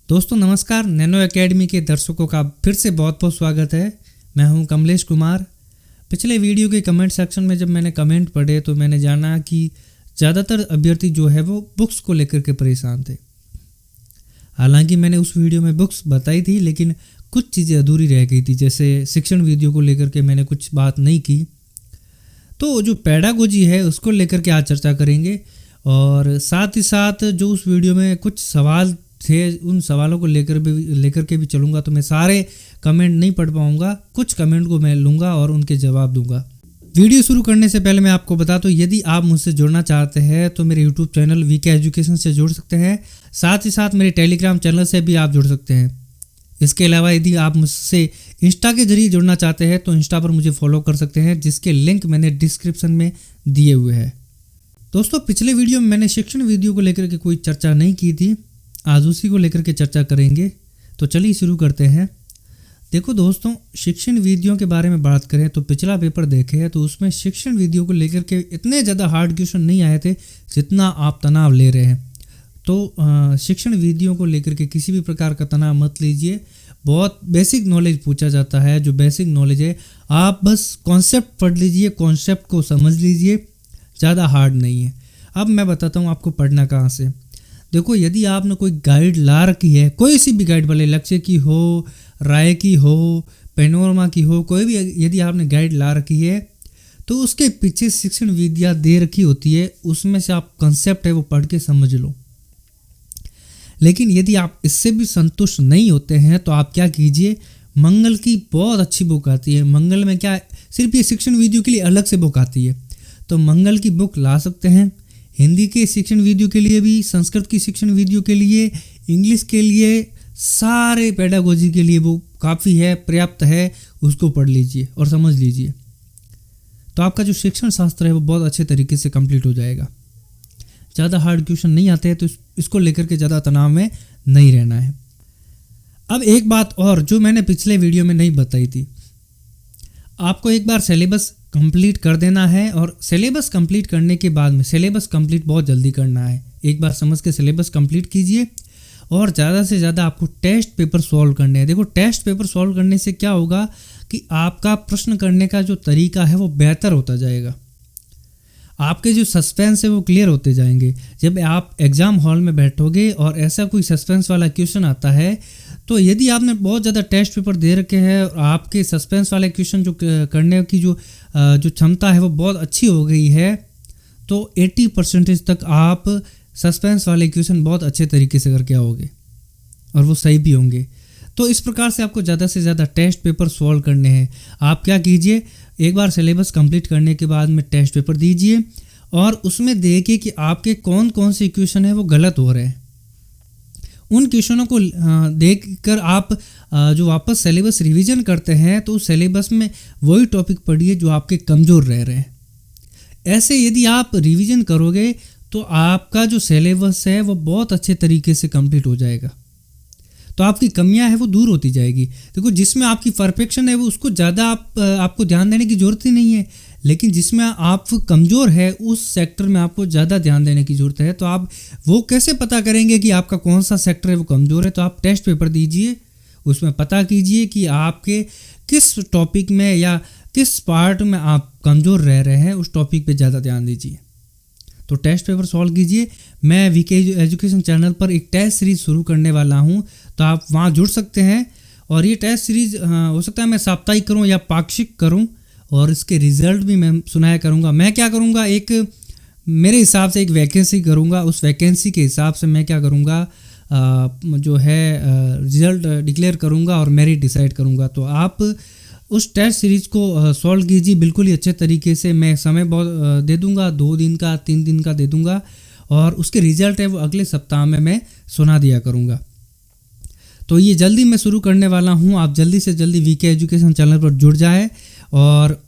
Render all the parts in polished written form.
दोस्तों नमस्कार। Nano academy के दर्शकों का फिर से बहुत बहुत स्वागत है। मैं हूं कमलेश कुमार। पिछले वीडियो के कमेंट सेक्शन में जब मैंने कमेंट पढ़े तो मैंने जाना कि ज़्यादातर अभ्यर्थी जो है वो बुक्स को लेकर के परेशान थे। हालांकि मैंने उस वीडियो में बुक्स बताई थी, लेकिन कुछ चीज़ें अधूरी रह गई थी। जैसे शिक्षण वीडियो को लेकर के मैंने कुछ बात नहीं की। तो जो पेडागोजी है उसको लेकर के आज चर्चा करेंगे, और साथ ही साथ जो उस वीडियो में कुछ सवाल थे उन सवालों को लेकर के भी चलूँगा। तो मैं सारे कमेंट नहीं पढ़ पाऊँगा, कुछ कमेंट को मैं लूँगा और उनके जवाब दूँगा। वीडियो शुरू करने से पहले मैं आपको बता दूँ, यदि आप मुझसे जुड़ना चाहते हैं तो मेरे यूट्यूब चैनल वीके एजुकेशन से जुड़ सकते हैं। साथ ही साथ मेरे टेलीग्राम चैनल से भी आप जुड़ सकते हैं। इसके अलावा यदि आप मुझसे इंस्टा के जरिए जुड़ना चाहते हैं तो इंस्टा पर मुझे फॉलो कर सकते हैं, जिसके लिंक मैंने डिस्क्रिप्शन में दिए हुए हैं। दोस्तों पिछले वीडियो में मैंने शिक्षण वीडियो को लेकर के कोई चर्चा नहीं की थी, आज उसी को लेकर के चर्चा करेंगे। तो चलिए शुरू करते हैं। देखो दोस्तों, शिक्षण वीडियो के बारे में बात करें तो पिछला पेपर देखे है तो उसमें शिक्षण वीडियो को लेकर के इतने ज़्यादा हार्ड क्वेश्चन नहीं आए थे जितना आप तनाव ले रहे हैं। तो शिक्षण वीडियो को लेकर के किसी भी प्रकार का तनाव मत लीजिए। बहुत बेसिक नॉलेज पूछा जाता है। जो बेसिक नॉलेज है आप बस कॉन्सेप्ट पढ़ लीजिए, कॉन्सेप्ट को समझ लीजिए, ज़्यादा हार्ड नहीं है। अब मैं बताता हूँ आपको पढ़ना कहाँ से। देखो, यदि आपने कोई गाइड ला रखी है, कोई सी भी गाइड, भले लक्ष्य की हो, राय की हो, पैनोरमा की हो, कोई भी यदि आपने गाइड ला रखी है तो उसके पीछे शिक्षण विद्या दे रखी होती है, उसमें से आप कंसेप्ट है वो पढ़ के समझ लो। लेकिन यदि आप इससे भी संतुष्ट नहीं होते हैं तो आप क्या कीजिए, मंगल की बहुत अच्छी बुक आती है। मंगल में क्या, सिर्फ ये शिक्षण वीडियो के लिए अलग से बुक आती है, तो मंगल की बुक ला सकते हैं। हिंदी के शिक्षण वीडियो के लिए भी, संस्कृत की शिक्षण वीडियो के लिए, इंग्लिश के लिए, सारे पेडागोजी के लिए वो काफ़ी है, पर्याप्त है। उसको पढ़ लीजिए और समझ लीजिए, तो आपका जो शिक्षण शास्त्र है वो बहुत अच्छे तरीके से कंप्लीट हो जाएगा। ज़्यादा हार्ड क्वेश्चन नहीं आते हैं तो इसको लेकर के ज़्यादा तनाव में नहीं रहना है। अब एक बात और जो मैंने पिछले वीडियो में नहीं बताई थी, आपको एक बार सिलेबस कंप्लीट कर देना है, और सिलेबस कंप्लीट करने के बाद में, सिलेबस कंप्लीट बहुत जल्दी करना है। एक बार समझ के सिलेबस कंप्लीट कीजिए, और ज़्यादा से ज़्यादा आपको टेस्ट पेपर सॉल्व करने हैं। देखो, टेस्ट पेपर सॉल्व करने से क्या होगा कि आपका प्रश्न करने का जो तरीका है वो बेहतर होता जाएगा। आपके जो सस्पेंस है वो क्लियर होते जाएंगे। जब आप एग्ज़ाम हॉल में बैठोगे और ऐसा कोई सस्पेंस वाला क्वेश्चन आता है, तो यदि आपने बहुत ज़्यादा टेस्ट पेपर दे रखे हैं और आपके सस्पेंस वाले क्वेश्चन जो करने की जो क्षमता है वो बहुत अच्छी हो गई है, तो 80% तक आप सस्पेंस वाले क्वेश्चन बहुत अच्छे तरीके से करके आओगे और वो सही भी होंगे। तो इस प्रकार से आपको ज़्यादा से ज़्यादा टेस्ट पेपर सॉल्व करने हैं। आप क्या कीजिए, एक बार सिलेबस कंप्लीट करने के बाद में टेस्ट पेपर दीजिए, और उसमें देखिए कि आपके कौन कौन से क्वेश्चन हैं वो गलत हो रहे हैं। उन क्वेश्चनों को देखकर आप जो वापस सिलेबस रिवीजन करते हैं तो उस सिलेबस में वही टॉपिक पढ़िए जो आपके कमज़ोर रह रहे हैं। ऐसे यदि आप रिवीजन करोगे तो आपका जो सिलेबस है वो बहुत अच्छे तरीके से कंप्लीट हो जाएगा, तो आपकी कमियां हैं वो दूर होती जाएगी। देखो, जिसमें आपकी परफेक्शन है वो उसको ज़्यादा आपको ध्यान देने की ज़रूरत ही नहीं है, लेकिन जिसमें आप कमज़ोर है उस सेक्टर में आपको ज़्यादा ध्यान देने की ज़रूरत है। तो आप वो कैसे पता करेंगे कि आपका कौन सा सेक्टर है वो कमज़ोर है? तो आप टेस्ट पेपर दीजिए, उसमें पता कीजिए कि आपके किस टॉपिक में या किस पार्ट में आप कमज़ोर रह रहे हैं, उस टॉपिक पर ज़्यादा ध्यान दीजिए। तो टेस्ट पेपर सॉल्व कीजिए। मैं वीके एजुकेशन चैनल पर एक टेस्ट सीरीज़ शुरू करने वाला हूं, तो आप वहां जुड़ सकते हैं। और ये टेस्ट सीरीज़ हो सकता है मैं साप्ताहिक करूं या पाक्षिक करूं, और इसके रिजल्ट भी मैं सुनाया करूंगा। मैं क्या करूंगा, एक मेरे हिसाब से एक वैकेंसी करूंगा, उस वैकेंसी के हिसाब से मैं क्या करूंगा, जो है रिजल्ट डिक्लेयर करूंगा और मेरिट डिसाइड करूंगा। तो आप उस टेस्ट सीरीज़ को सॉल्व कीजिए बिल्कुल ही अच्छे तरीके से। मैं समय बहुत दे दूंगा, 2 दिन का, 3 दिन का दे दूंगा, और उसके रिजल्ट है वो अगले सप्ताह में मैं सुना दिया करूंगा। तो ये जल्दी मैं शुरू करने वाला हूं। आप जल्दी से जल्दी वीके एजुकेशन चैनल पर जुड़ जाए, और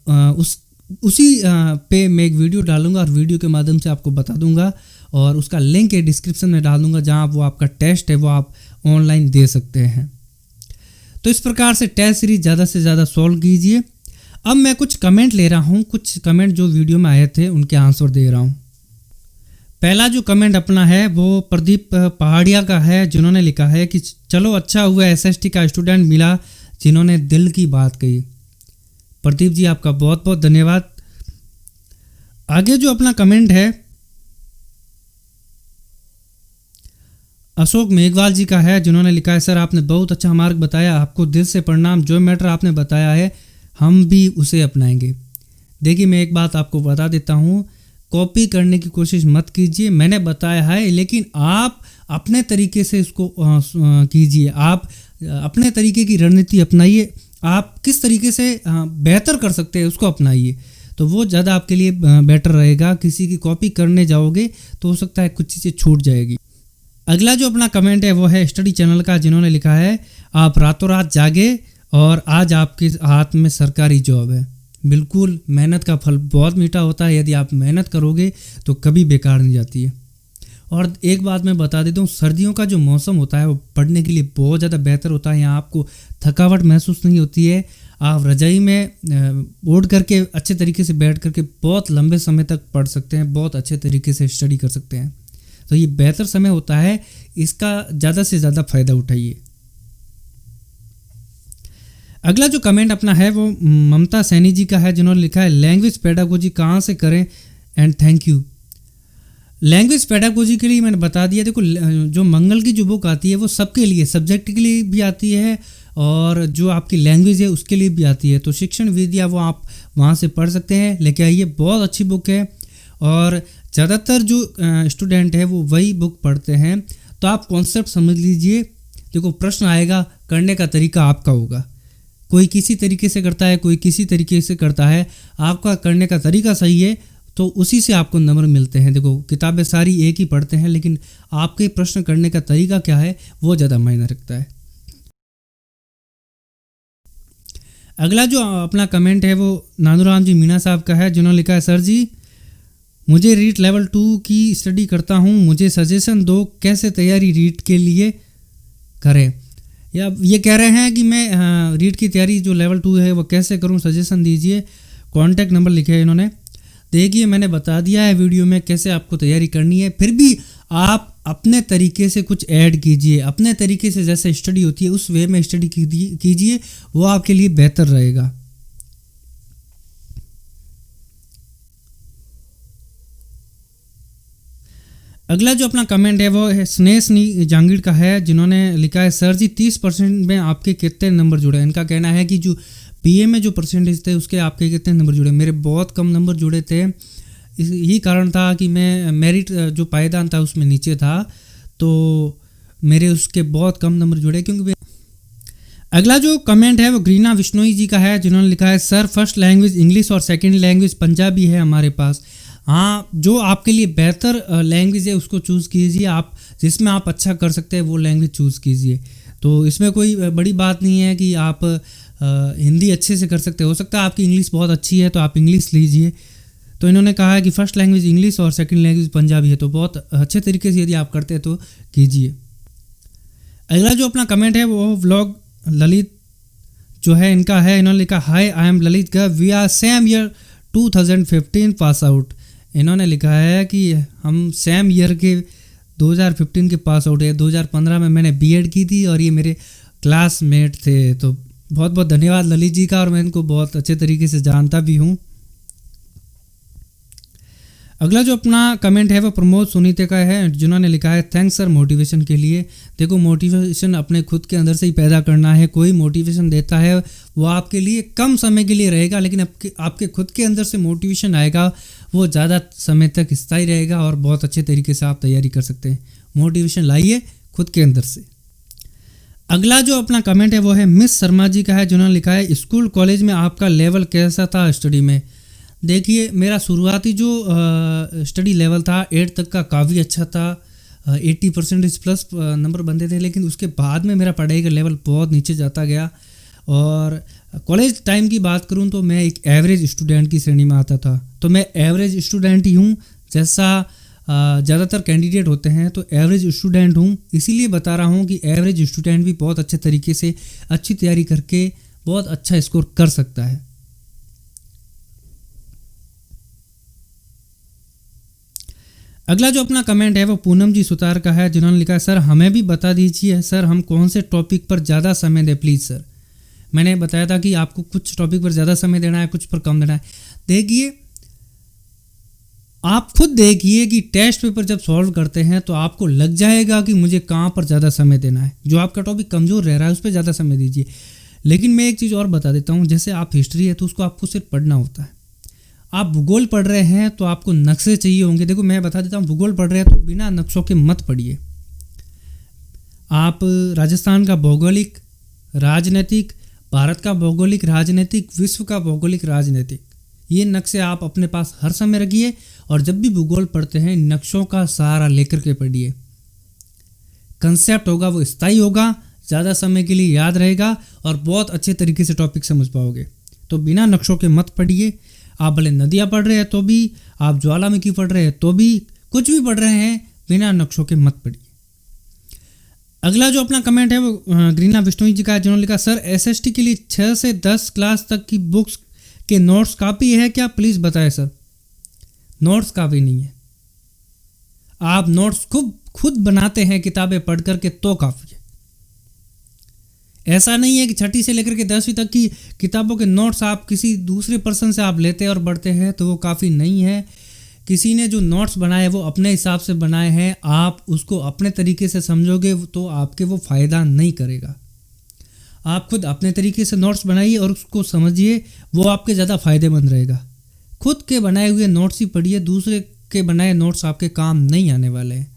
उसी पे मैं एक वीडियो डालूंगा, और वीडियो के माध्यम से आपको बता दूंगा, और उसका लिंक है डिस्क्रिप्शन में डाल दूंगा, जहाँ वो आपका टेस्ट है वो आप ऑनलाइन दे सकते हैं। तो इस प्रकार से टेस्ट सीरीज ज़्यादा से ज़्यादा सॉल्व कीजिए। अब मैं कुछ कमेंट ले रहा हूँ, कुछ कमेंट जो वीडियो में आए थे उनके आंसर दे रहा हूँ। पहला जो कमेंट अपना है वो प्रदीप पहाड़िया का है, जिन्होंने लिखा है कि चलो अच्छा हुआ एसएसटी का स्टूडेंट मिला जिन्होंने दिल की बात कही। प्रदीप जी आपका बहुत बहुत धन्यवाद। आगे जो अपना कमेंट है अशोक मेघवाल जी का है, जिन्होंने लिखा है सर आपने बहुत अच्छा मार्ग बताया, आपको दिल से प्रणाम, जो मैटर आपने बताया है हम भी उसे अपनाएंगे। देखिए मैं एक बात आपको बता देता हूँ, कॉपी करने की कोशिश मत कीजिए, मैंने बताया है लेकिन आप अपने तरीके से इसको कीजिए, आप अपने तरीके की रणनीति अपनाइए, आप किस तरीके से बेहतर कर सकते हैं उसको अपनाइए, तो वो ज़्यादा आपके लिए बेटर रहेगा। किसी की कॉपी करने जाओगे तो हो सकता है कुछ चीज़ें छूट जाएगी। अगला जो अपना कमेंट है वो है स्टडी चैनल का, जिन्होंने लिखा है आप रातों रात जागे और आज आपके हाथ में सरकारी जॉब है। बिल्कुल, मेहनत का फल बहुत मीठा होता है, यदि आप मेहनत करोगे तो कभी बेकार नहीं जाती है। और एक बात मैं बता देता हूँ, सर्दियों का जो मौसम होता है वो पढ़ने के लिए बहुत ज़्यादा बेहतर होता है। यहाँ आपको थकावट महसूस नहीं होती है, आप रजाई में ओढ़ करके अच्छे तरीके से बैठ करके बहुत लंबे समय तक पढ़ सकते हैं, बहुत अच्छे तरीके से स्टडी कर सकते हैं। तो ये बेहतर समय होता है, इसका ज़्यादा से ज़्यादा फ़ायदा उठाइए। अगला जो कमेंट अपना है वो ममता सैनी जी का है, जिन्होंने लिखा है लैंग्वेज पेडागोजी कहाँ से करें and thank you. Language pedagogy के लिए मैंने बता दिया, देखो जो मंगल की जो बुक आती है वो सबके लिए, सब्जेक्ट के लिए भी आती है और जो आपकी लैंग्वेज है उसके लिए भी आती है। तो शिक्षण विद्या वो आप वहाँ से पढ़ सकते हैं, लेके आइए, बहुत अच्छी बुक है और ज़्यादातर जो स्टूडेंट है वो वही बुक पढ़ते हैं। तो आप कॉन्सेप्ट समझ लीजिए, देखो प्रश्न आएगा, करने का तरीका आपका होगा, कोई किसी तरीके से करता है, कोई किसी तरीके से करता है, आपका करने का तरीका सही है तो उसी से आपको नंबर मिलते हैं। देखो किताबें सारी एक ही पढ़ते हैं, लेकिन आपके प्रश्न करने का तरीका क्या है वो ज़्यादा मायने रखता है। अगला जो अपना कमेंट है वो नानूराम जी मीणा साहब का है, जिन्होंने लिखा है सर जी मुझे रीट लेवल 2 की स्टडी करता हूँ, मुझे सजेशन दो कैसे तैयारी रीट के लिए करें। या ये कह रहे हैं कि मैं रीट की तैयारी जो लेवल 2 है वो कैसे करूँ, सजेशन दीजिए। कॉन्टैक्ट नंबर लिखे है इन्होंने। देखिए मैंने बता दिया है वीडियो में कैसे आपको तैयारी करनी है, फिर भी आप अपने तरीके से कुछ ऐड कीजिए, अपने तरीके से जैसे स्टडी होती है उस वे में स्टडी कीजिए, वो आपके लिए बेहतर रहेगा। अगला जो अपना कमेंट है वो है स्नेहनी जहांगीर का है, जिन्होंने लिखा है सर जी 30% में आपके कितने नंबर जुड़े। इनका कहना है कि जो बीए में जो परसेंटेज थे उसके आपके कितने नंबर जुड़े। मेरे बहुत कम नंबर जुड़े थे, यही कारण था कि मैं मेरिट जो पायदान था उसमें नीचे था, तो मेरे उसके बहुत कम नंबर जुड़े क्योंकि। अगला जो कमेंट है वो ग्रीना विश्नोई जी का है, जिन्होंने लिखा है सर फर्स्ट लैंग्वेज इंग्लिश और सेकंड लैंग्वेज पंजाबी है हमारे पास। हाँ, जो आपके लिए बेहतर लैंग्वेज है उसको चूज़ कीजिए, आप जिसमें आप अच्छा कर सकते हैं वो लैंग्वेज चूज़ कीजिए। तो इसमें कोई बड़ी बात नहीं है कि आप हिंदी अच्छे से कर सकते हो सकता है आपकी इंग्लिश बहुत अच्छी है तो आप इंग्लिश लीजिए। तो इन्होंने कहा है कि फर्स्ट लैंग्वेज इंग्लिश और सेकंड लैंग्वेज पंजाबी है, तो बहुत अच्छे तरीके से यदि आप करते हैं तो कीजिए। अगला जो अपना कमेंट है वो व्लॉग ललित जो है इनका है, इन्होंने लिखा hi I am Lalit Garg, we are same year 2015 pass out. इन्होंने लिखा है कि हम सेम ईयर के 2015 के पास आउट है, 2015 में मैंने बीएड की थी और ये मेरे क्लासमेट थे। तो बहुत बहुत धन्यवाद ललित जी का, और मैं इनको बहुत अच्छे तरीके से जानता भी हूँ। अगला जो अपना कमेंट है वो प्रमोद सुनीते का है, जिन्होंने लिखा है थैंक्स सर मोटिवेशन के लिए। देखो मोटिवेशन अपने खुद के अंदर से ही पैदा करना है, कोई मोटिवेशन देता है वो आपके लिए कम समय के लिए रहेगा, लेकिन आपके खुद के अंदर से मोटिवेशन आएगा वो ज़्यादा समय तक स्थायी रहेगा और बहुत अच्छे तरीके से आप तैयारी कर सकते हैं। मोटिवेशन लाइए खुद के अंदर से। अगला जो अपना कमेंट है वो है मिस शर्मा जी का है, जिन्होंने लिखा है स्कूल कॉलेज में आपका लेवल कैसा था स्टडी में। देखिए मेरा शुरुआती जो स्टडी लेवल था 8 तक का काफ़ी अच्छा था, 80% प्लस नंबर बनते थे, लेकिन उसके बाद में मेरा पढ़ाई का लेवल बहुत नीचे जाता गया। और कॉलेज टाइम की बात करूं तो मैं एक एवरेज स्टूडेंट की श्रेणी में आता था, तो मैं एवरेज स्टूडेंट ही हूं, जैसा ज़्यादातर कैंडिडेट होते हैं तो एवरेज स्टूडेंट हूं। इसीलिए बता रहा हूं कि एवरेज स्टूडेंट भी बहुत अच्छे तरीके से अच्छी तैयारी करके बहुत अच्छा स्कोर कर सकता है। अगला जो अपना कमेंट है वो पूनम जी सुतार का है, जिन्होंने लिखा है सर हमें भी बता दीजिए सर हम कौन से टॉपिक पर ज़्यादा समय दें प्लीज़ सर। मैंने बताया था कि आपको कुछ टॉपिक पर ज़्यादा समय देना है, कुछ पर कम देना है। देखिए, आप खुद देखिए कि टेस्ट पेपर जब सॉल्व करते हैं तो आपको लग जाएगा कि मुझे कहाँ पर ज़्यादा समय देना है। जो आपका टॉपिक कमज़ोर रह रहा है उस पर ज़्यादा समय दीजिए। लेकिन मैं एक चीज़ और बता देता हूँ, जैसे आप हिस्ट्री है तो उसको आपको सिर्फ पढ़ना होता है। आप भूगोल पढ़ रहे हैं तो आपको नक्शे चाहिए होंगे। देखो मैं बता देता हूँ, भूगोल पढ़ रहे हैं तो बिना नक्शों के मत पढ़िए। आप राजस्थान का भौगोलिक, राजनीतिक, भारत का भौगोलिक, राजनीतिक, विश्व का भौगोलिक, राजनीतिक, ये नक्शे आप अपने पास हर समय रखिए। और जब भी भूगोल पढ़ते हैं नक्शों का सहारा लेकर के पढ़िए। कंसेप्ट होगा वो स्थायी होगा, ज़्यादा समय के लिए याद रहेगा और बहुत अच्छे तरीके से टॉपिक समझ पाओगे। तो बिना नक्शों के मत पढ़िए। आप भले नदियाँ पढ़ रहे हैं तो भी, आप ज्वालामुखी पढ़ रहे हैं तो भी, कुछ भी पढ़ रहे हैं, बिना नक्शों के मत पढ़िए। अगला जो अपना कमेंट है वो ग्रीना विष्णु जी का है, जिन्होंने लिखा सर एसएसटी के लिए 6 से 10 क्लास तक की बुक्स के नोट्स काफ़ी है क्या, प्लीज़ बताएं सर। नोट्स काफ़ी नहीं है। आप नोट्स खुद बनाते हैं किताबें पढ़ करके तो काफ़ी है। ऐसा नहीं है कि 6ठी से लेकर के 10वीं तक की किताबों के नोट्स आप किसी दूसरे पर्सन से आप लेते और पढ़ते हैं तो वो काफ़ी नहीं है। किसी ने जो नोट्स बनाए वो अपने हिसाब से बनाए हैं, आप उसको अपने तरीके से समझोगे तो आपके वो फ़ायदा नहीं करेगा। आप खुद अपने तरीके से नोट्स बनाइए और उसको समझिए, वो आपके ज़्यादा फ़ायदेमंद रहेगा। खुद के बनाए हुए नोट्स ही पढ़िए, दूसरे के बनाए नोट्स आपके काम नहीं आने वाले हैं।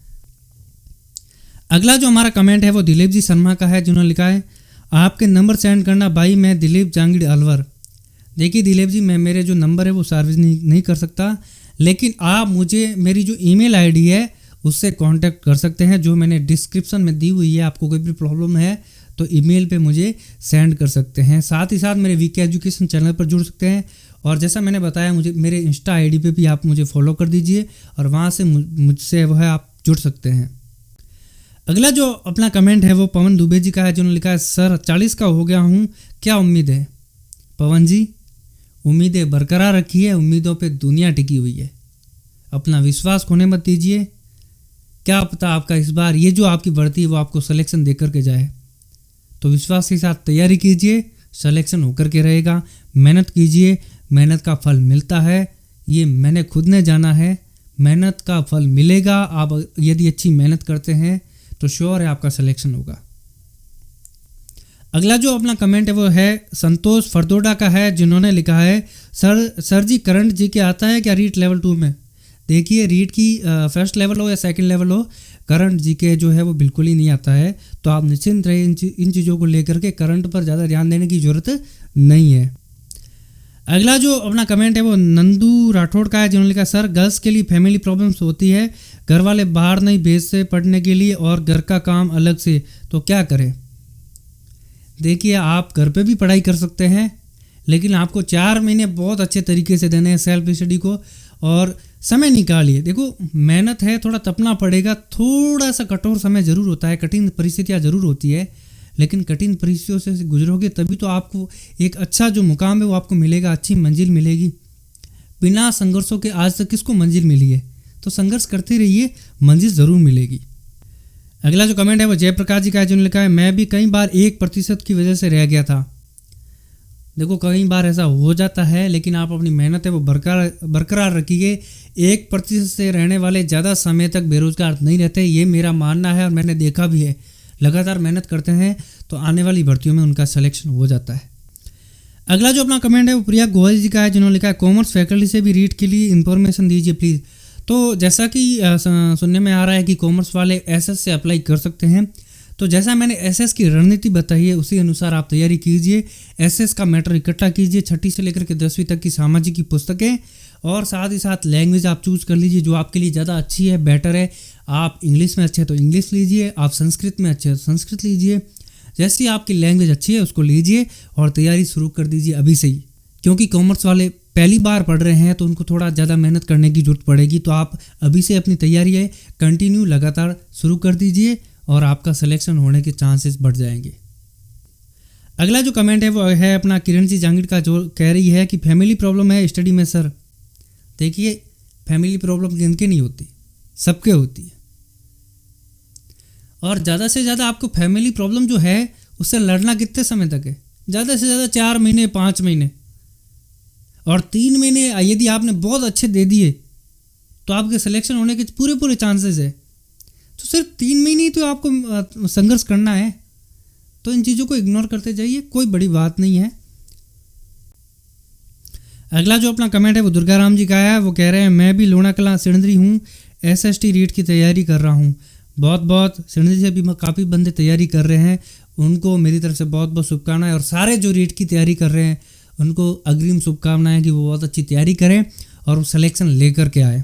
अगला जो हमारा कमेंट है वो दिलीप जी शर्मा का है, जिन्होंने लिखा है आपके नंबर सेंड करना भाई, मैं दिलीप जांगीड़ अलवर। देखिए दिलीप जी, मैं मेरे जो नंबर है वो सार्वजनिक नहीं कर सकता, लेकिन आप मुझे मेरी जो ईमेल आईडी है उससे कांटेक्ट कर सकते हैं, जो मैंने डिस्क्रिप्शन में दी हुई है। आपको कोई भी प्रॉब्लम है तो ईमेल पे मुझे सेंड कर सकते हैं। साथ ही साथ मेरे वीके एजुकेशन चैनल पर जुड़ सकते हैं। और जैसा मैंने बताया, मुझे मेरे इंस्टा आईडी पे भी आप मुझे फॉलो कर दीजिए और वहाँ से मुझसे वह आप जुड़ सकते हैं। अगला जो अपना कमेंट है वो पवन दुबे जी का है, जिन्होंने लिखा है सर 40 का हो गया हूँ, क्या उम्मीद है। पवन जी, उम्मीदें बरकरार रखिए, उम्मीदों पे दुनिया टिकी हुई है। अपना विश्वास खोने मत दीजिए। क्या पता आपका इस बार ये जो आपकी भर्ती है वो आपको सिलेक्शन दे करके जाए। तो विश्वास के साथ तैयारी कीजिए, सिलेक्शन होकर के रहेगा। मेहनत कीजिए, मेहनत का फल मिलता है, ये मैंने खुद ने जाना है। मेहनत का फल मिलेगा। आप यदि अच्छी मेहनत करते हैं तो श्योर है आपका सिलेक्शन होगा। अगला जो अपना कमेंट है वो है संतोष फरदोडा का है, जिन्होंने लिखा है सर जी करंट जी के आता है क्या रीट लेवल 2 में। देखिए, रीट की फर्स्ट लेवल हो या सेकंड लेवल हो, करंट जी के जो है वो बिल्कुल ही नहीं आता है। तो आप निश्चिंत रहे, इन चीज़ों को लेकर के करंट पर ज़्यादा ध्यान देने की ज़रूरत नहीं है। अगला जो अपना कमेंट है वो नंदू राठौड़ का है, जिन्होंने लिखा सर गर्ल्स के लिए फैमिली प्रॉब्लम्स होती है, घर वाले बाहर नहीं भेजते पढ़ने के लिए और घर का काम अलग से, तो क्या करें। देखिए, आप घर पे भी पढ़ाई कर सकते हैं, लेकिन आपको 4 महीने बहुत अच्छे तरीके से देने हैं सेल्फ स्टडी को, और समय निकालिए। देखो, मेहनत है, थोड़ा तपना पड़ेगा, थोड़ा सा कठोर समय ज़रूर होता है, कठिन परिस्थितियाँ ज़रूर होती है, लेकिन कठिन परिस्थितियों से गुजरोगे तभी तो आपको एक अच्छा जो मुकाम है वो आपको मिलेगा, अच्छी मंजिल मिलेगी। बिना संघर्षों के आज तक किसको मंजिल मिली है। तो संघर्ष करते रहिए, मंजिल ज़रूर मिलेगी। अगला जो कमेंट है वो जयप्रकाश जी का है, जिन्होंने लिखा है मैं भी कई बार 1% की वजह से रह गया था। देखो, कई बार ऐसा हो जाता है, लेकिन आप अपनी मेहनत है वो बरकरार रखिए। 1% से रहने वाले ज़्यादा समय तक बेरोजगार नहीं रहते, ये मेरा मानना है और मैंने देखा भी है। लगातार मेहनत करते हैं तो आने वाली भर्तियों में उनका सिलेक्शन हो जाता है। अगला जो अपना कमेंट है वो प्रिया गोयल जी का है, जिन्होंने लिखा है कॉमर्स फैकल्टी से भी रीट के लिए इन्फॉर्मेशन दीजिए प्लीज़। तो जैसा कि सुनने में आ रहा है कि कॉमर्स वाले एसएस से अप्लाई कर सकते हैं, तो जैसा मैंने एसएस की रणनीति बताई है उसी अनुसार आप तैयारी कीजिए। एसएस का मैटर इकट्ठा कीजिए, 6ठी से लेकर के 10वीं तक की सामाजिक की पुस्तकें, और साथ ही साथ लैंग्वेज आप चूज़ कर लीजिए जो आपके लिए ज़्यादा अच्छी है, बेटर है। आप इंग्लिश में अच्छे हैं तो इंग्लिश लीजिए, आप संस्कृत में अच्छे हैं तो संस्कृत लीजिए। जैसी आपकी लैंग्वेज अच्छी है उसको लीजिए और तैयारी शुरू कर दीजिए अभी से ही, क्योंकि कॉमर्स वाले पहली बार पढ़ रहे हैं तो उनको थोड़ा ज़्यादा मेहनत करने की जरूरत पड़ेगी। तो आप अभी से अपनी तैयारी है कंटिन्यू लगातार शुरू कर दीजिए और आपका सिलेक्शन होने के चांसेस बढ़ जाएंगे। अगला जो कमेंट है वो है अपना किरण जी जांगीड़ का, जो कह रही है कि फैमिली प्रॉब्लम है स्टडी में सर। देखिए, फैमिली प्रॉब्लम जिनकी नहीं होती, सबके होती है। और ज़्यादा से ज़्यादा आपको फैमिली प्रॉब्लम जो है उससे लड़ना कितने समय तक है? ज़्यादा से ज़्यादा 4 महीने, 5 महीने। और 3 महीने यदि आपने बहुत अच्छे दे दिए तो आपके सिलेक्शन होने के पूरे पूरे चांसेस है। तो सिर्फ 3 महीने ही तो आपको संघर्ष करना है। तो इन चीज़ों को इग्नोर करते जाइए, कोई बड़ी बात नहीं है। अगला जो अपना कमेंट है वो दुर्गा राम जी का है। वो कह रहे हैं मैं भी लोना कला सिणधरी हूँ, SST रीट की तैयारी कर रहा हूँ। बहुत बहुत सिणधरी से भी काफ़ी बंदे तैयारी कर रहे हैं, उनको मेरी तरफ से बहुत बहुत शुभकामनाएं। और सारे जो रीट की तैयारी कर रहे हैं उनको अग्रिम शुभकामनाएं कि वो बहुत अच्छी तैयारी करें और वो सिलेक्शन लेकर के आए।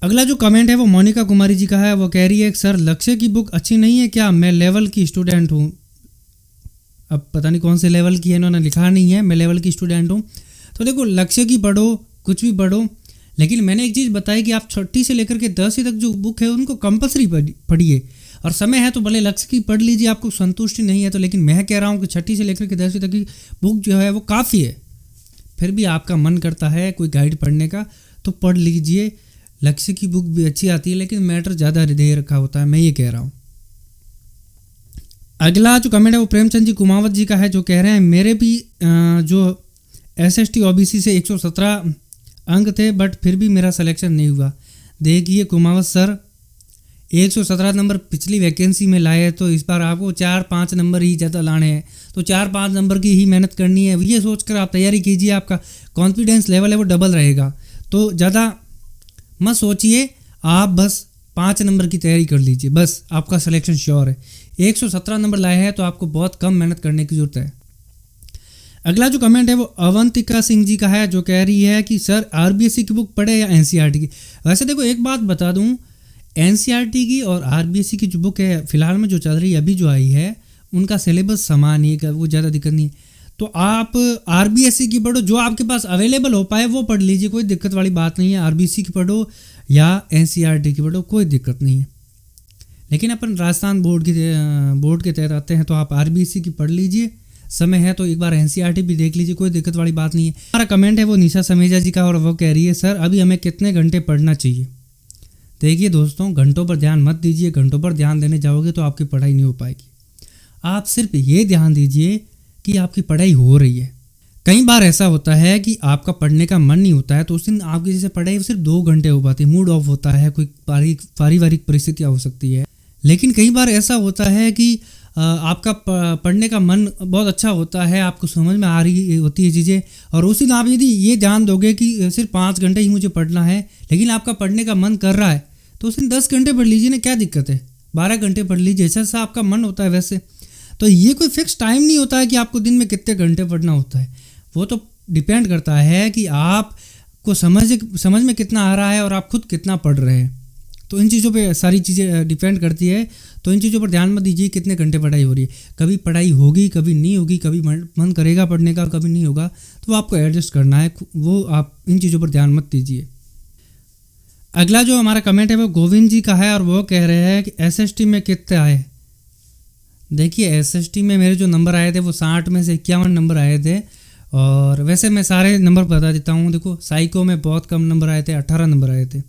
अगला जो कमेंट है वो मोनिका कुमारी जी का है। वो कह रही है सर लक्ष्य की बुक अच्छी नहीं है क्या? मैं लेवल की स्टूडेंट हूँ। अब पता नहीं कौन से लेवल की है, इन्होंने लिखा नहीं है। मैं लेवल की स्टूडेंट हूँ। तो देखो, लक्ष्य की पढ़ो, कुछ भी पढ़ो, लेकिन मैंने एक चीज़ बताई कि आप 6ठी से लेकर के 10वीं तक जो बुक है उनको कंपलसरी पढ़िए। और समय है तो भले लक्ष्य की पढ़ लीजिए, आपको संतुष्टि नहीं है तो, लेकिन मैं कह रहा हूँ कि 6ठी से लेकर के 10वीं तक की बुक जो है वो काफ़ी है। फिर भी आपका मन करता है कोई गाइड पढ़ने का तो पढ़ लीजिए। लक्ष्य की बुक भी अच्छी आती है, लेकिन मैटर ज़्यादा हृदय रखा होता है, मैं ये कह रहा हूँ। अगला जो कमेंट है वो प्रेमचंद जी कुमावत जी का है। जो कह रहे हैं मेरे भी जो SST OBC से 117 अंक थे, बट फिर भी मेरा सिलेक्शन नहीं हुआ। देखिए कुमावत सर, 117 नंबर पिछली वैकेंसी में लाए, तो इस बार आपको 4-5 नंबर ही ज़्यादा लाने हैं। तो 4-5 नंबर की ही मेहनत करनी है। ये सोचकर आप तैयारी कीजिए, आपका कॉन्फिडेंस लेवल है वो डबल रहेगा। तो ज़्यादा मत सोचिए, आप बस 5 नंबर की तैयारी कर लीजिए, बस आपका सिलेक्शन श्योर है। 117 नंबर लाए हैं तो आपको बहुत कम मेहनत करने की ज़रूरत है। अगला जो कमेंट है वो अवंतिका सिंह जी का है। जो कह रही है कि सर RBSC की बुक पढ़े या NCERT की? वैसे देखो, एक बात बता दूं, NCERT की और RBSC की जो बुक है फिलहाल में जो चल रही है, अभी जो आई है, उनका सिलेबस समान ही है, वो ज़्यादा दिक्कत नहीं है। तो आप RBSC की पढ़ो, जो आपके पास अवेलेबल हो पाए वो पढ़ लीजिए, कोई दिक्कत वाली बात नहीं है। RBSC की पढ़ो या NCERT की पढ़ो, कोई दिक्कत नहीं है। लेकिन अपन राजस्थान बोर्ड के तहत आते हैं तो आप RBSC की पढ़ लीजिए। समय है तो एक बार NCERT भी देख लीजिए, कोई दिक्कत वाली बात नहीं है। हमारा कमेंट है वो निशा समेजा जी का, और वो कह रही है सर अभी हमें कितने घंटे पढ़ना चाहिए? देखिए दोस्तों, घंटों पर ध्यान मत दीजिए। घंटों पर ध्यान देने जाओगे तो आपकी पढ़ाई नहीं हो पाएगी। आप सिर्फ ये ध्यान दीजिए कि आपकी पढ़ाई हो रही है। कई बार ऐसा होता है कि आपका पढ़ने का मन नहीं होता है, तो उस दिन आपकी जैसे पढ़ाई सिर्फ 2 घंटे हो पाती है, मूड ऑफ होता है, कोई पारिवारिक परिस्थितियाँ हो सकती है। लेकिन कई बार ऐसा होता है कि आपका पढ़ने का मन बहुत अच्छा होता है, आपको समझ में आ रही होती है चीज़ें, और उस दिन आप यदि ये ध्यान दोगे कि सिर्फ 5 घंटे ही मुझे पढ़ना है, लेकिन आपका पढ़ने का मन कर रहा है, तो उस दिन 10 घंटे पढ़ लीजिए ना, क्या दिक्कत है? 12 घंटे पढ़ लीजिए, जैसा जैसा आपका मन होता है वैसे। तो ये कोई फिक्स टाइम नहीं होता है कि आपको दिन में कितने घंटे पढ़ना होता है। वो तो डिपेंड करता है कि आपको समझ में कितना आ रहा है और आप खुद कितना पढ़ रहे हैं। तो इन चीज़ों पे सारी चीज़ें डिपेंड करती है। तो इन चीज़ों पर ध्यान मत दीजिए कितने घंटे पढ़ाई हो रही है। कभी पढ़ाई होगी, कभी नहीं होगी, कभी मन करेगा पढ़ने का, कभी नहीं होगा, तो आपको एडजस्ट करना है। वो आप इन चीज़ों पर ध्यान मत दीजिए। अगला जो हमारा कमेंट है वो गोविंद जी का है, और वो कह रहे हैं कि SST में कितने आए? देखिए, SST में मेरे जो नंबर आए थे वो 60 में से 51 नंबर आए थे। और वैसे मैं सारे नंबर बता देता हूँ। देखो, साइको में बहुत कम नंबर आए थे, 18 नंबर आए थे।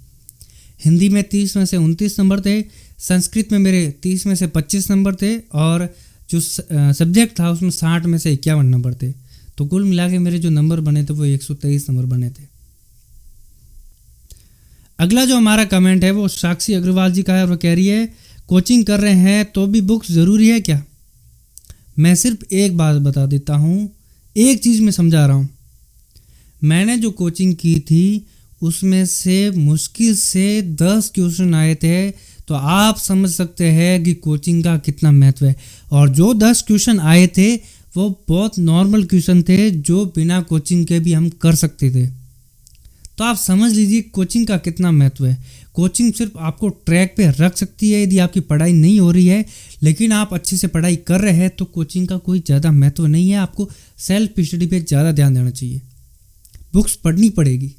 हिंदी में 30 में से 29 नंबर थे। संस्कृत में मेरे 30 में से 25 नंबर थे। और जो सब्जेक्ट था उसमें 60 में से 51 नंबर थे। तो कुल मिला के मेरे जो नंबर बने थे वो 123 नंबर बने थे। अगला जो हमारा कमेंट है वो साक्षी अग्रवाल जी का है, और वो कह रही है कोचिंग कर रहे हैं तो भी बुक्स ज़रूरी है क्या? मैं सिर्फ एक बात बता देता हूँ, एक चीज़ मैं समझा रहा हूँ। मैंने जो कोचिंग की थी उसमें से मुश्किल से 10 क्वेश्चन आए थे, तो आप समझ सकते हैं कि कोचिंग का कितना महत्व है। और जो 10 क्वेश्चन आए थे वो बहुत नॉर्मल क्वेश्चन थे, जो बिना कोचिंग के भी हम कर सकते थे। तो आप समझ लीजिए कोचिंग का कितना महत्व है। कोचिंग सिर्फ आपको ट्रैक पे रख सकती है यदि आपकी पढ़ाई नहीं हो रही है, लेकिन आप अच्छे से पढ़ाई कर रहे हैं तो कोचिंग का कोई ज़्यादा महत्व नहीं है। आपको सेल्फ स्टडी पे ज़्यादा ध्यान देना चाहिए, बुक्स पढ़नी पड़ेगी।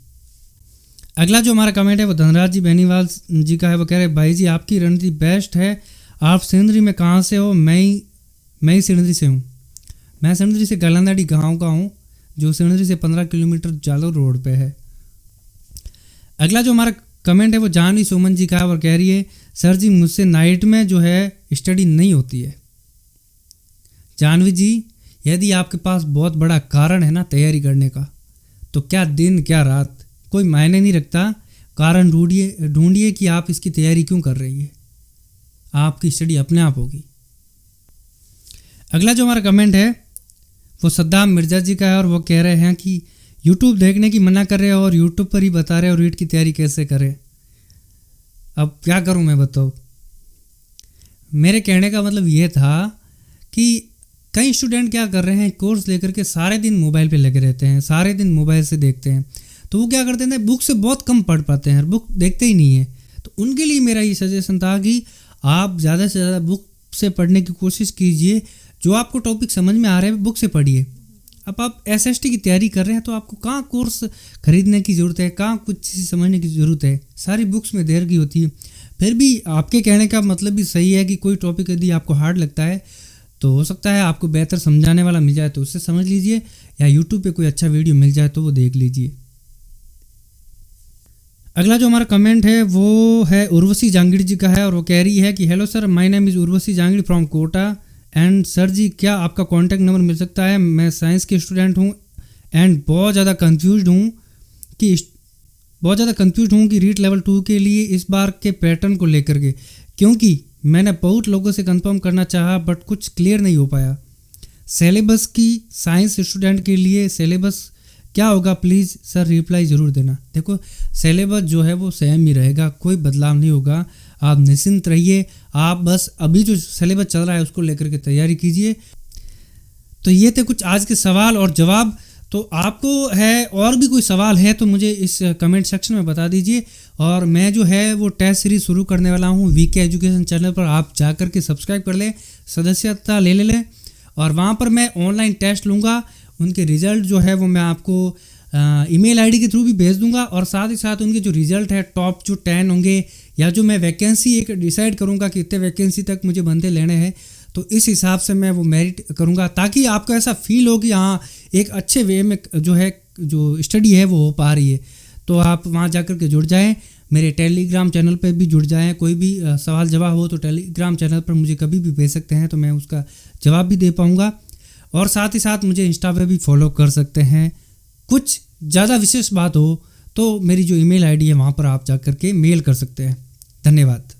अगला जो हमारा कमेंट है वो धनराज जी बेनीवाल जी का है। वो कह रहे हैं भाई जी आपकी रणनीति बेस्ट है। आप सिंधरी में कहाँ से हो? मैं ही सिंधरी से हूँ। मैं सिणधरी से गलांदाड़ी गाँव का हूँ, जो सिणधरी से 15 किलोमीटर जालोर रोड पे है। अगला जो हमारा कमेंट है वो जानवी सुमन जी का है और कह रही है सर जी मुझसे नाइट में जो है स्टडी नहीं होती है। जानवी जी, यदि आपके पास बहुत बड़ा कारण है ना तैयारी करने का, तो क्या दिन क्या रात कोई मायने नहीं रखता, कारण ढूंढिए कि आप इसकी तैयारी क्यों कर रही है, आपकी स्टडी अपने आप होगी। अगला जो हमारा कमेंट है वो सद्दाम मिर्जा जी का है और वो कह रहे हैं कि यूट्यूब देखने की मना कर रहे हैं और यूट्यूब पर ही बता रहे हैं और रीट की तैयारी कैसे करें। अब क्या करूं मैं बताओ। मेरे कहने का मतलब ये था कि कई स्टूडेंट क्या कर रहे हैं, कोर्स लेकर के सारे दिन मोबाइल पे लगे रहते हैं, सारे दिन मोबाइल से देखते हैं, तो वो क्या करते हैं बुक से बहुत कम पढ़ पाते हैं, बुक देखते ही नहीं है। तो उनके लिए मेरा ये सजेशन था कि आप ज़्यादा से ज़्यादा बुक से पढ़ने की कोशिश कीजिए, जो आपको टॉपिक समझ में आ रहा है बुक से पढ़िए। अब आप एसएसटी की तैयारी कर रहे हैं तो आपको कहाँ कोर्स खरीदने की ज़रूरत है, कहाँ कुछ चीज़ समझने की ज़रूरत है, सारी बुक्स में देर की होती है। फिर भी आपके कहने का मतलब भी सही है कि कोई टॉपिक यदि आपको हार्ड लगता है तो हो सकता है आपको बेहतर समझाने वाला मिल जाए तो उससे समझ लीजिए, या यूट्यूब पे कोई अच्छा वीडियो मिल जाए तो वो देख लीजिए। अगला जो हमारा कमेंट है वो है उर्वशी जांगीड़ जी का है और वो कह रही है कि hello sir, my name is Urvashi Jangid from Kota and sir ji क्या आपका कॉन्टैक्ट नंबर मिल सकता है। मैं साइंस के स्टूडेंट हूँ एंड बहुत ज़्यादा कंफ्यूज हूँ कि रीट लेवल 2 के लिए इस बार के पैटर्न को लेकर के, क्योंकि मैंने बहुत लोगों से कंफर्म करना चाहा बट कुछ क्लियर नहीं हो पाया। सिलेबस की साइंस स्टूडेंट के लिए सिलेबस क्या होगा, प्लीज़ सर रिप्लाई ज़रूर देना। देखो सिलेबस जो है वो सेम ही रहेगा, कोई बदलाव नहीं होगा, आप निश्चिंत रहिए। आप बस अभी जो सिलेबस चल रहा है उसको लेकर के तैयारी कीजिए। तो ये थे कुछ आज के सवाल और जवाब। तो आपको है और भी कोई सवाल है तो मुझे इस कमेंट सेक्शन में बता दीजिए। और मैं जो है वो टेस्ट सीरीज शुरू करने वाला हूँ वीके एजुकेशन चैनल पर, आप जा कर के सब्सक्राइब कर लें, सदस्यता ले लें और वहाँ पर मैं ऑनलाइन टेस्ट लूँगा। उनके रिज़ल्ट जो है वो मैं आपको ईमेल आईडी के थ्रू भी भेज दूंगा और साथ ही साथ उनके जो रिज़ल्ट है टॉप जो 10 होंगे या जो मैं वैकेंसी एक डिसाइड करूंगा कि इतने वैकेंसी तक मुझे बंदे लेने हैं, तो इस हिसाब से मैं वो मेरिट करूंगा ताकि आपको ऐसा फील हो कि हाँ एक अच्छे वे में जो है जो स्टडी है वो हो पा रही है। तो आप वहाँ जाकर के जुड़ जाएँ, मेरे टेलीग्राम चैनल पर भी जुड़ जाएँ। कोई भी सवाल जवाब हो तो टेलीग्राम चैनल पर मुझे कभी भी भेज सकते हैं, तो मैं उसका जवाब भी दे पाऊँगा। और साथ ही साथ मुझे इंस्टा पे भी फॉलो कर सकते हैं। कुछ ज़्यादा विशेष बात हो तो मेरी जो ईमेल आईडी है वहाँ पर आप जा कर के मेल कर सकते हैं। धन्यवाद।